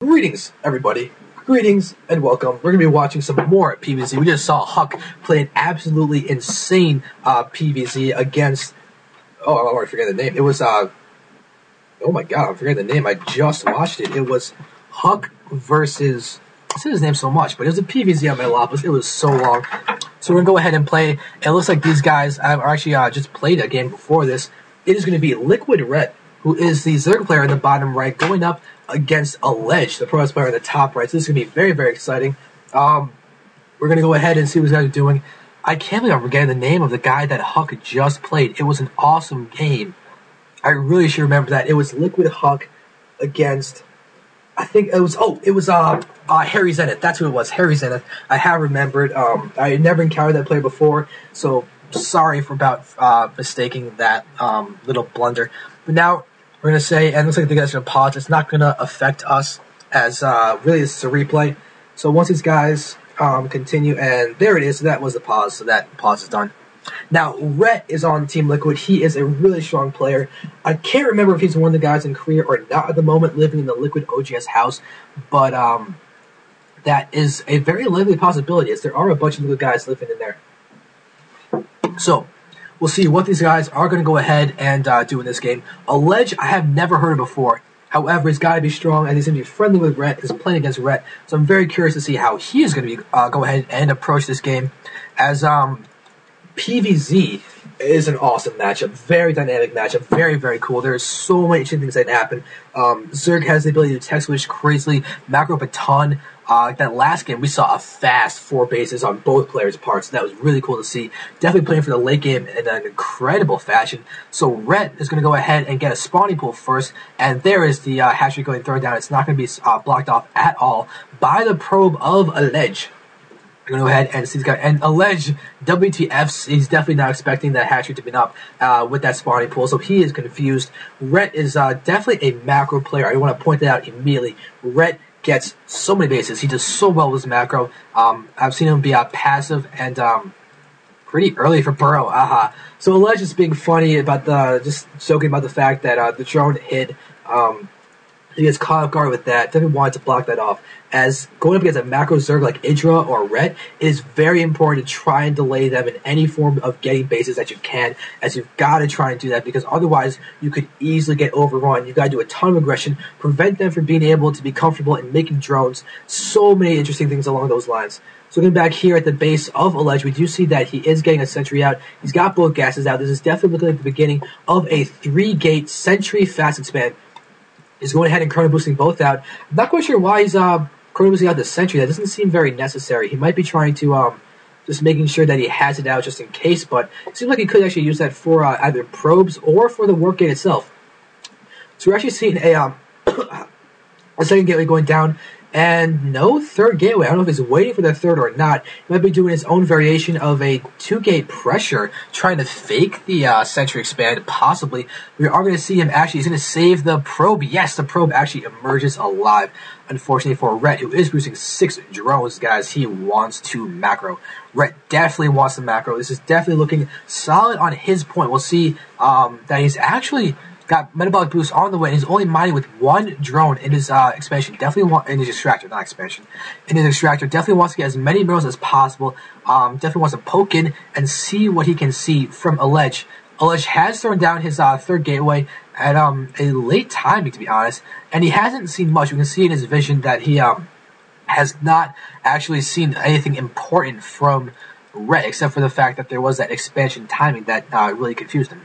Greetings, everybody. Greetings and welcome. We're going to be watching some more PvZ. We just saw Huck play an absolutely insane PvZ against... Oh, I'm already forgetting the name. It was... Oh my god, I'm forgetting the name. I just watched it. It was Huck versus... I said his name so much, but it was a PvZ on my Metalopolis. It was so long. So we're going to go ahead and play. It looks like these guys have actually just played a game before this. It is going to be LiquidRet, who is the Zerg player in the bottom right, going up against Alej, the Protoss player in the top right. So this is going to be very, very exciting. We're going to go ahead and see what these guys are doing. I can't believe I'm forgetting the name of the guy that Huck just played. It was an awesome game. I really should remember that. It was Liquid Huck against... I think it was... Oh, it was Harry Zenith. That's who it was, Harry Zenith. I have remembered. I had never encountered that player before, so sorry for about mistaking that little blunder. But now... we're going to say, and it looks like the guys are going to pause. It's not going to affect us as really this is a replay. So once these guys continue, and there it is. So that was the pause. So that pause is done. Now, Rhett is on Team Liquid. He is a really strong player. I can't remember if he's one of the guys in Korea or not at the moment, living in the Liquid OGS house. But that is a very likely possibility, as there are a bunch of Liquid guys living in there. So... we'll see what these guys are going to go ahead and do in this game. Alej, I have never heard of before. However, he's got to be strong, and he's going to be friendly with Rhett. He's playing against Rhett, so I'm very curious to see how he is going to be go ahead and approach this game. As PvZ is an awesome matchup, very dynamic matchup, very, very cool. There's so many interesting things that happen. Zerg has the ability to tech switch crazily, macro up a ton. That last game, we saw a fast 4 bases on both players' parts. That was really cool to see. Definitely playing for the late game in an incredible fashion. So Rhett is going to go ahead and get a spawning pool first, and there is the hatchery going thrown down. It's not going to be blocked off at all by the probe of Alej. We're going to go ahead and see this guy. And Alej, WTF, he's definitely not expecting that hatchery to be up with that spawning pool, so he is confused. Rhett is definitely a macro player. I want to point that out immediately. Rhett gets so many bases. He does so well with his macro. I've seen him be passive and pretty early for Burrow. So Alej is being funny about just joking about the fact that the drone hit. He gets caught off guard with that. Definitely wanted to block that off. As going up against a macro Zerg like Idra or Rhett, it is very important to try and delay them in any form of getting bases that you can, as you've got to try and do that, because otherwise you could easily get overrun. You've got to do a ton of aggression, prevent them from being able to be comfortable in making drones. So many interesting things along those lines. So looking back here at the base of Alej, we do see that he is getting a sentry out. He's got both gases out. This is definitely looking like the beginning of a 3-gate sentry fast expand. He's going ahead and chrono boosting both out. I'm not quite sure why he's chrono boosting out the sentry. That doesn't seem very necessary. He might be trying to just making sure that he has it out just in case, but it seems like he could actually use that for either probes or for the work gate itself. So we're actually seeing a second gateway going down, and no third gateway. I don't know if he's waiting for the third or not. He might be doing his own variation of a 2-gate pressure, trying to fake the sentry expand, possibly. We are going to see him actually, he's going to save the probe. Yes, the probe actually emerges alive. Unfortunately for Rhett, who is boosting 6 drones, guys, he wants to macro. Rhett definitely wants the macro. This is definitely looking solid on his point. We'll see that he's actually got metabolic boost on the way, and he's only mining with 1 drone in his expansion. In his extractor, not expansion. In his extractor, definitely wants to get as many minerals as possible. Definitely wants to poke in and see what he can see from Alej. Alej has thrown down his 3rd gateway at a late timing, to be honest, and he hasn't seen much. We can see in his vision that he has not actually seen anything important from Rhett, except for the fact that there was that expansion timing that really confused him.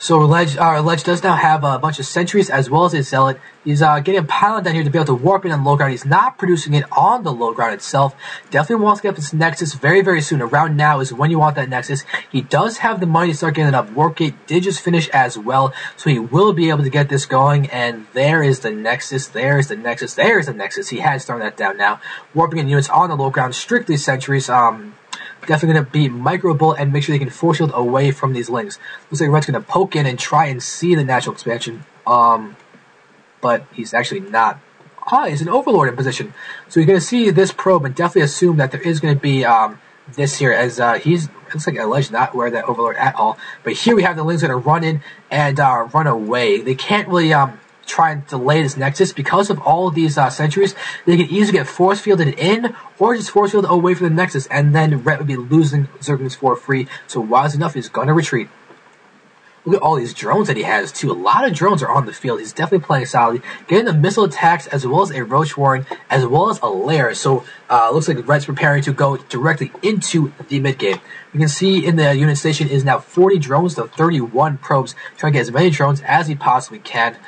So Alej does now have a bunch of sentries as well as a zealot. He's getting a pylon down here to be able to warp in on low ground. He's not producing it on the low ground itself. Definitely wants to get up this nexus very, very soon. Around now is when you want that nexus. He does have the money to start getting it up. Warp gate did just finish as well, so he will be able to get this going. And there is the nexus. There is the nexus. There is the nexus. He has thrown that down now. Warping in units on the low ground, strictly sentries. Definitely going to be micro bullet and make sure they can force shield away from these links. Looks like Red's going to poke in and try and see the natural expansion. But he's actually not. He's an overlord in position. So he's going to see this probe and definitely assume that there is going to be this here, as he's looks like Alej not wear that overlord at all. But here we have the links that are run in and run away. They can't really try and delay this Nexus. Because of all of these sentries, they can easily get force fielded in, or just force fielded away from the Nexus, and then Rhett would be losing Zerglings for free. So wise enough, he's gonna retreat. Look at all these drones that he has, too. A lot of drones are on the field. He's definitely playing solidly. Getting the missile attacks, as well as a Roach Warren, as well as a Lair. So, looks like Red's preparing to go directly into the mid-game. You can see in the unit station is now 40 drones to 31 probes, trying to get as many drones as he possibly can.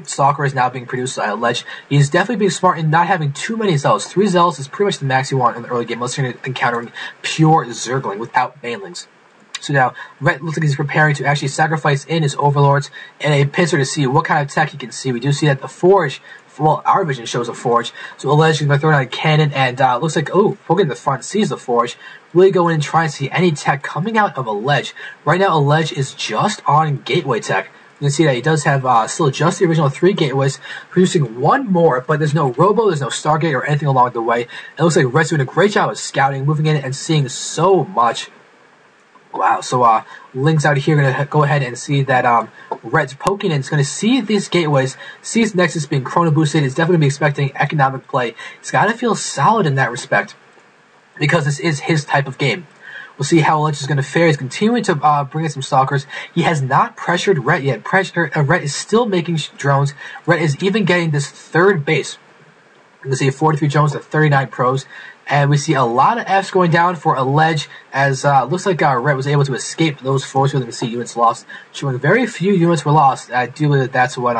Stalker is now being produced by Alej. He's definitely being smart in not having too many Zealots. 3 Zealots is pretty much the max you want in the early game, unless you're encountering pure Zergling without Banelings. So now, Rhett looks like he's preparing to actually sacrifice in his Overlords and a Pincer to see what kind of tech he can see. We do see that the Forge, well, our vision shows a Forge. So Alej is going to throw down a cannon, and looks like, oh, Poke in the front sees the Forge. Really go in and try and see any tech coming out of Alej. Right now, Alej is just on Gateway tech. You can see that he does have still just the original 3 gateways, producing 1 more, but there's no Robo, there's no Stargate, or anything along the way. It looks like Rhett's doing a great job of scouting, moving in, and seeing so much. Wow, so Link's out here going to go ahead and see that Red's poking in. It's going to see these gateways, sees Nexus being chrono boosted. It's definitely going to be expecting economic play. He's got to feel solid in that respect, because this is his type of game. We'll see how Alej is going to fare. He's continuing to bring in some Stalkers. He has not pressured Rhett yet. Rhett is still making drones. Rhett is even getting this 3rd base. You can see 43 drones to 39 pros. And we see a lot of Fs going down for Alej, as looks like Rhett was able to escape those forces. You can see units lost, showing very few units were lost. I do believe that's what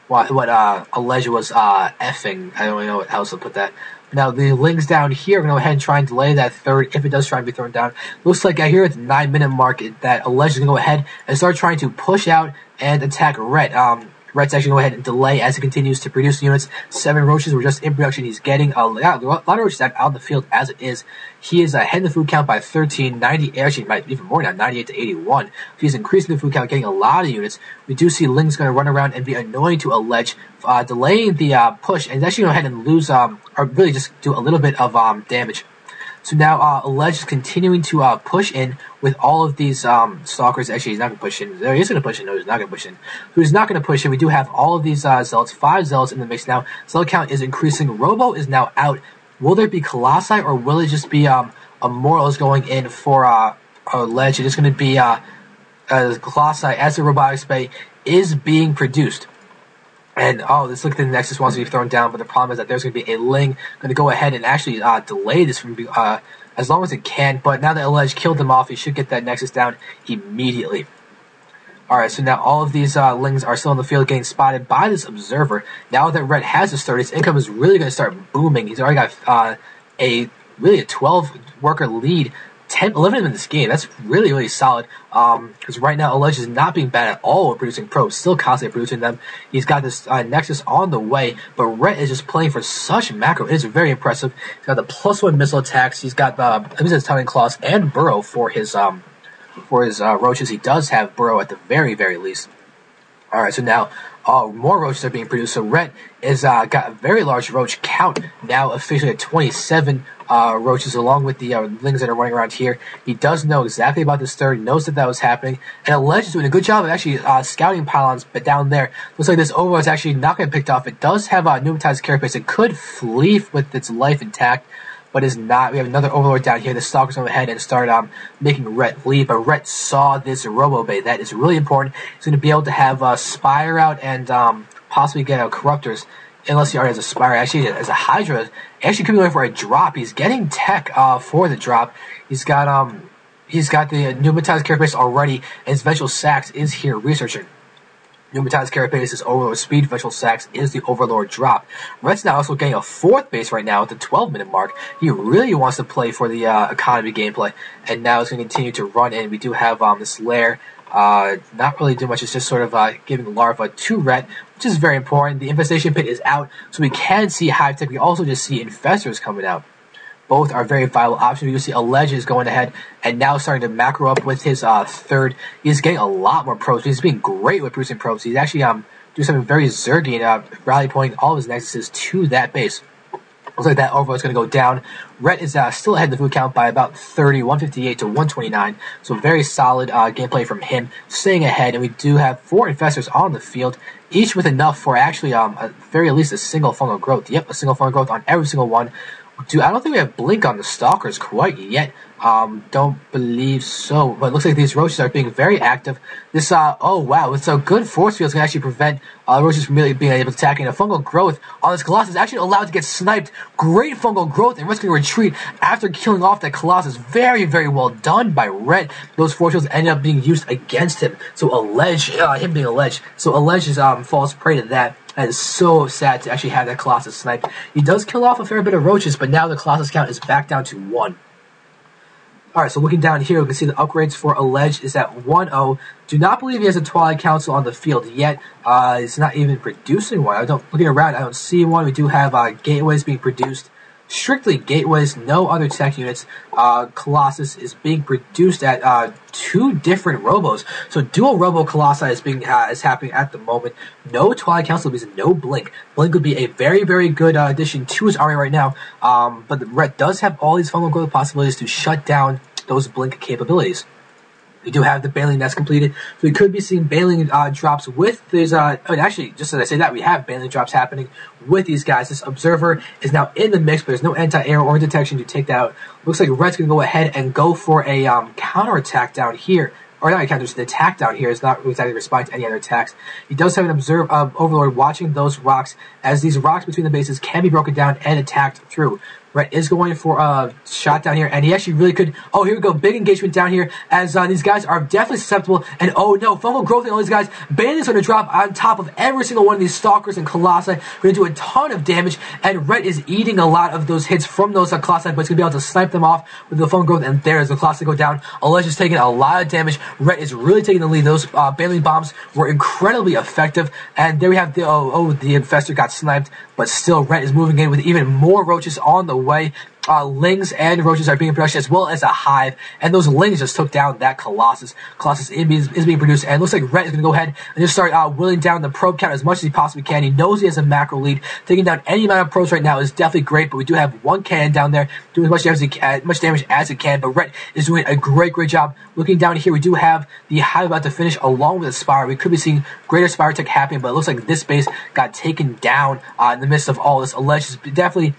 Alej was effing. I don't really know what else to put that. Now the Lings down here are going to go ahead and try and delay that 3rd if it does try and be thrown down. Looks like here at the 9-minute mark that Alej is going to go ahead and start trying to push out and attack Rhett. Rhett's actually going to go ahead and delay as he continues to produce units. 7 Roaches were just in production. He's getting a lot of Roaches out of the field as it is. He is ahead in the food count by 13, 90, actually even more now, 98 to 81. He's increasing the food count, getting a lot of units. We do see Ling's going to run around and be annoying to Alej, delaying the push, and he's actually going to go ahead and lose, or really just do a little bit of damage. So now Alej is continuing to push in with all of these Stalkers. Actually, he's not going to push in. He is going to push in. No, he's not going to push in. So he's not going to push in. We do have all of these Zealots, 5 Zealots in the mix now. Zealot count is increasing. Robo is now out. Will there be Colossi, or will it just be Immortals going in for Alej? It is going to be Colossi as the Robotics Bay is being produced. And, this look at the Nexus wants to be thrown down, but the problem is that there's going to be a Ling going to go ahead and actually delay this from as long as it can. But now that Alej killed them off, he should get that Nexus down immediately. Alright, so now all of these Lings are still in the field getting spotted by this Observer. Now that Red has this 30, his income is really going to start booming. He's already got a 12-worker lead. 11 of them in this game. That's really, really solid. Because right now, Alej is not being bad at all with producing probes. Still constantly producing them. He's got this Nexus on the way. But Rhett is just playing for such macro. It is very impressive. He's got the +1 missile attacks. He's got the Tonguing Claws and Burrow for his Roaches. He does have Burrow at the very, very least. Alright, so now more Roaches are being produced. So Rhett is got a very large Roach count, now officially at 27 Roaches, along with the Lings that are running around here. He does know exactly about this 3rd, knows that was happening, and Alej is doing a good job of actually scouting pylons, but down there, looks like this Overlord is actually not going to be picked off. It does have a pneumatized carapace. It could flee with its life intact, but is not. We have another Overlord down here. The Stalker's going ahead and start making Rhett leave, but Rhett saw this Robo Bay. That is really important. He's going to be able to have Spire out and possibly get out Corruptors, unless he already has a Spire. Actually, as a Hydra, actually could be going for a drop. He's getting tech for the drop. He's got the pneumatized carapace already, and his Vengeful Sax is here researching. Pneumatized carapace is Overlord speed. Vengeful Sax is the Overlord drop. Red's now also getting a 4th base right now at the 12-minute mark. He really wants to play for the economy gameplay, and now it's going to continue to run in. We do have this Lair. Not really doing much. It's just sort of giving Larva to Rhett, which is very important. The Infestation Pit is out, so we can see Hive Tech. We also just see Infestors coming out. Both are very viable options. You see Alej is going ahead and now starting to macro up with his 3rd. He's getting a lot more probes. He's being great with producing probes. He's actually doing something very Zergy and rally pointing all of his nexuses to that base. Looks like that overload is going to go down. Ret is still ahead in the food count by about 30, 158 to 129. So very solid gameplay from him, staying ahead. And we do have 4 infestors on the field, each with enough for actually at very least a single fungal growth. Yep, a single fungal growth on every single one. I don't think we have blink on the stalkers quite yet. Don't believe so. But it looks like these roaches are being very active. This, oh wow, it's a good force field can actually prevent roaches from really being able to attack. And a fungal growth on this Colossus is actually allowed to get sniped. Great fungal growth and risking a retreat after killing off that Colossus. Very, very well done by Ret. Those force fields ended up being used against him. So Alej, him being Alej. So Alej is falls prey to that. And it's so sad to actually have that Colossus sniped. He does kill off a fair bit of roaches, but now the Colossus count is back down to 1. Alright, so looking down here, we can see the upgrades for Alej is at 1-0. Do not believe he has a Twilight Council on the field yet. It's not even producing one. Looking around, I don't see one. We do have gateways being produced. Strictly gateways, no other tech units. Colossus is being produced at 2 different robos. So dual robo Colossi is happening at the moment. No Twilight Council because no blink. Blink would be a very, very good addition to his army right now. But the Ret does have all these fungal growth possibilities to shut down those blink capabilities. We do have the Baneling Nest completed, so we could be seeing Baneling drops with these, actually, just as I say that, we have Baneling drops happening with these guys. This Observer is now in the mix, but there's no anti-air or detection to take that out. Looks like Ret's going to go ahead and go for a counter-attack down here. Or not a counter, just an attack down here. Is not exactly responding to any other attacks. He does have an Overlord watching those rocks, as these rocks between the bases can be broken down and attacked through. Ret is going for a shot down here, and he actually really could. Oh, here we go. Big engagement down here, as these guys are definitely susceptible. And oh no, fungal growth and all these guys. Bandit's going to drop on top of every single one of these stalkers and colossi. We're going to do a ton of damage, and Ret is eating a lot of those hits from those colossi, but it's going to be able to snipe them off with the fungal growth. And there's the colossi go down. Alej is taking a lot of damage. Ret is really taking the lead. Those Baneling bombs were incredibly effective, and there we have the the infestor got sniped, but still Ret is moving in with even more roaches on the way. Lings and roaches are being in production, as well as a hive, and those lings just took down that Colossus. Colossus is being produced, and it looks like Ret is going to go ahead and just start whittling down the probe count as much as he possibly can. He knows he has a macro lead. Taking down any amount of probes right now is definitely great, but we do have one cannon down there doing as much damage as it can, but Ret is doing a great job. Looking down here, we do have the hive about to finish along with the spire. We could be seeing greater spire tech happening, but it looks like this base got taken down in the midst of all this. Alej is definitely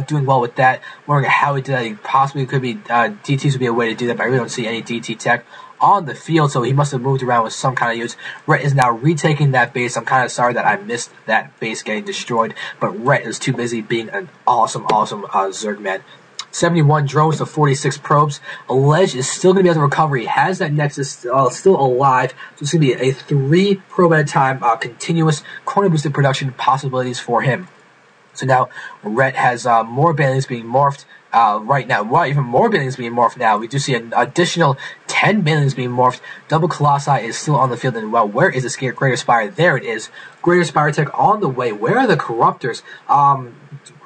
doing well with that. Wondering how he did that. Possibly could be DTs would be a way to do that, but I really don't see any DT tech on the field, so he must have moved around with some kind of use. Ret is now retaking that base. I'm kind of sorry that I missed that base getting destroyed, but Ret is too busy being an awesome Zerg man. 71 drones to 46 probes. Alej is still going to be able to recover. He has that Nexus still alive, so it's going to be a 3 probe at a time, continuous corner boosted production possibilities for him. So now Ret has more Banelings being morphed right now. Well, even more Banelings being morphed now. We do see an additional 10 Banelings being morphed. Double Colossi is still on the field. And well, where is the Greater Spire? There it is. Greater Spire tech on the way. Where are the Corruptors?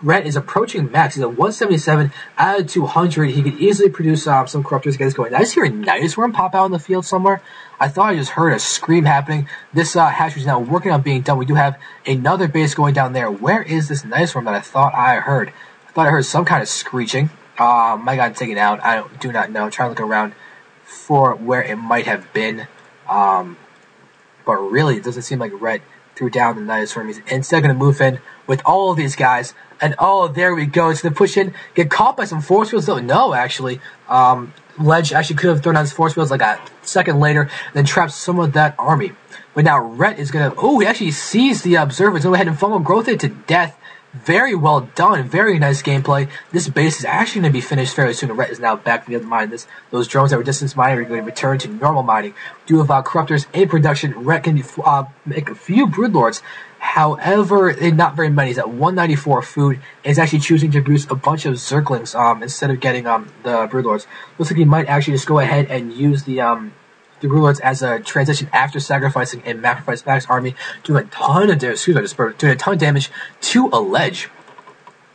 Ret is approaching max. He's at 177 out of 200. He could easily produce some Corruptors against going. I just hear a Nidus Worm pop out in the field somewhere. I thought I just heard a scream happening. This hatchery is now working on being done. We do have another base going down there. Where is this Nidus Worm that I thought I heard? I thought I heard some kind of screeching. Might got taken out. I do not know. I'm trying to look around for where it might have been. But really, it doesn't seem like Ret threw down the Nidus Worm. He's instead going to move in with all of these guys. And oh, there we go. It's going to push in, get caught by some force fields. No, actually. Alej actually could have thrown out his force fields like a second later, and then trapped some of that army. But now Ret is going to... Oh, he actually sees the Observer. He's going to go ahead and fungal growth it to death. Very well done. Very nice gameplay. This base is actually going to be finished fairly soon. Ret is now back to be able to mine this. Those drones that were distance mining are going to return to normal mining. Do have Corruptors in production. Ret can make a few Broodlords. However, not very many. He's at 194 food, and he's actually choosing to produce a bunch of Zerglings instead of getting the Broodlords. Looks like he might actually just go ahead and use the Broodlords as a transition after sacrificing a Sacrifice Max army, doing a ton of damage. Doing a ton of damage to Alej.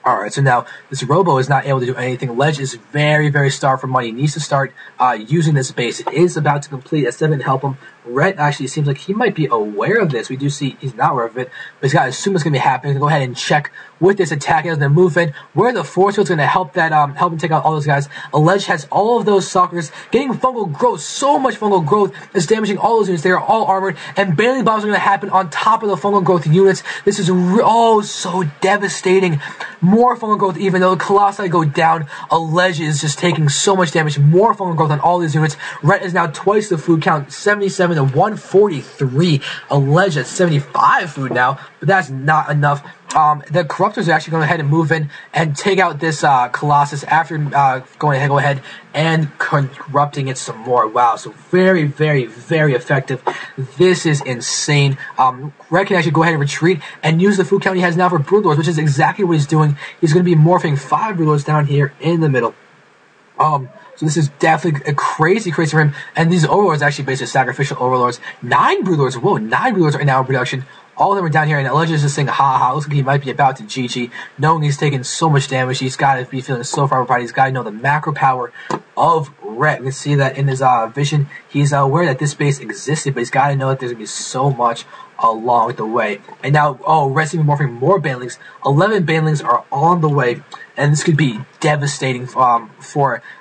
Alright, so now this Robo is not able to do anything. Alej is very starved for money. He needs to start using this base. It is about to complete. As 7 help him. Ret actually seems like he might be aware of this. We do see he's not aware of it, but he's got to assume it's going to be happening. He's going to go ahead and check with this attack as they move in, where the force field's going to help that help him take out all those guys. Alej has all of those stalkers, getting fungal growth, so much fungal growth is damaging all those units. They are all armored, and Bailey bombs are going to happen on top of the fungal growth units. This is so devastating. More fungal growth, even though the Colossi go down. Alej is just taking so much damage. More fungal growth on all these units. Ret is now twice the food count, 77 to 143. Alej at 75 food now, but that's not enough. The Corruptors are actually going to go ahead and move in and take out this Colossus after go ahead and corrupting it some more. Wow, so very, very, very effective. This is insane. Red can actually go ahead and retreat and use the food count he has now for Broodlords, which is exactly what he's doing. He's going to be morphing 5 Broodlords down here in the middle. So this is definitely a crazy for him. And these Overlords actually basically sacrificial Overlords. 9 Broodlords. Whoa, 9 Broodlords right now in production. All of them are down here, and Alej is just saying, looks like he might be about to GG, knowing he's taking so much damage. He's got to be feeling so far apart. He's got to know the macro power of Ret. We can see that in his vision. He's aware that this base existed, but he's got to know that there's going to be so much along the way. And now, Ret's even morphing more Banelings. 11 Banelings are on the way, and this could be devastating for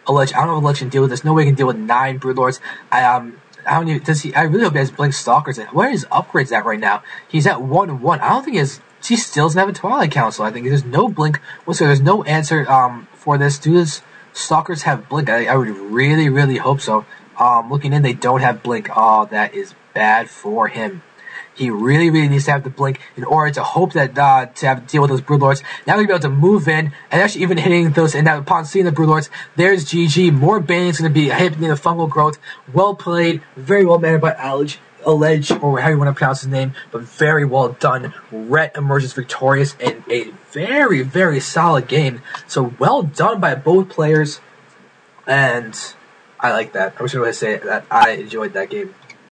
Alej. I don't know if Alej can deal with this. No way he can deal with 9 Broodlords. I really hope he has Blink Stalkers. Where are his upgrades at right now? He's at 1-1. I don't think he still doesn't have a Twilight Council. I think there's no Blink. So there's no answer for this. Do his Stalkers have Blink? I would really, really hope so. Looking in, they don't have Blink. Oh, that is bad for him. He really, really needs to have the Blink in order to hope that to have to deal with those Broodlords. Now he'll be able to move in and actually even hitting those. And now upon seeing the Broodlords, there's GG. More Banelings going to be hitting the fungal growth. Well played, very well managed by Alej, or however you want to pronounce his name, but very well done. Ret emerges victorious in a very, very solid game. So well done by both players, and I like that. I'm just going to say that I enjoyed that game.